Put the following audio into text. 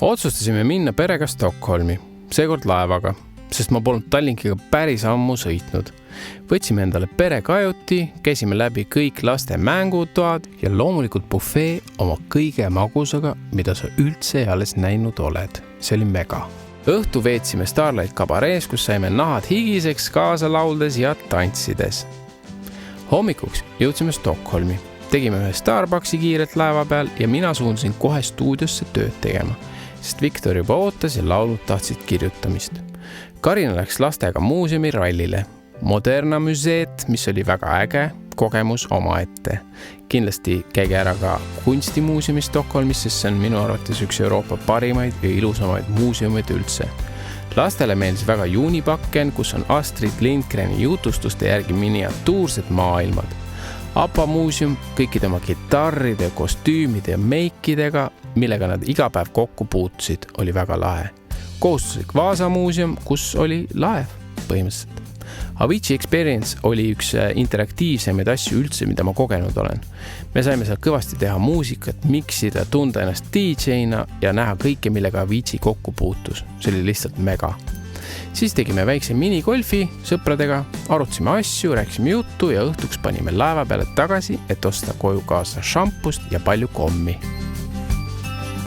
Otsustasime minna perega Stockholmi, seekord laevaga, sest ma polnud Tallinkiga päris ammu sõitnud. Võtsime endale perekajuti, käisime läbi kõik laste mängutoad ja loomulikult bufee oma kõige magusaga, mida sa üldse alles näinud oled. See oli mega. Õhtu veetsime Starlight Cabarees, kus saime nahad higiseks kaasa lauldes ja tantsides. Hommikuks jõudsime Stockholmi. Tegime ühe Starbucksi kiirelt laeva peal ja mina suundasin kohe stuudiosse tööd tegema, sest Viktor juba ootas ja laulud tahtsid kirjutamist. Karina läks lastega muuseumi rallile. Moderna museet, mis oli väga äge, kogemus omaette. Kindlasti käige ära ka kunstimuuseumi Stockholmis, sest see on minu arvates üks Euroopa parimaid ja ilusamaid muuseumid üldse. Lastele meeldis väga juunipakken, kus on Astrid Lindgreni jutustuste järgi miniatuursed maailmad. APA muuseum kõikide oma kitarride, kostüümide ja meikidega, millega nad iga päev kokku puutusid, oli väga lahe. Kohustuslik Vaasa muuseum, kus oli laev põhimõtteliselt. Avicii Experience oli üks interaktiivsemaid asju üldse, mida ma kogenud olen. Me saime seal kõvasti teha muusikat, miksida, tunda ennast DJ-na ja näha kõike, millega Avicii kokku puutus. See oli lihtsalt mega. Siis tegime väikse minigolfi sõpradega, arutasime asju, rääkisime juttu ja õhtuks panime laeva peale tagasi, et osta koju kaasa šampust ja palju kommi.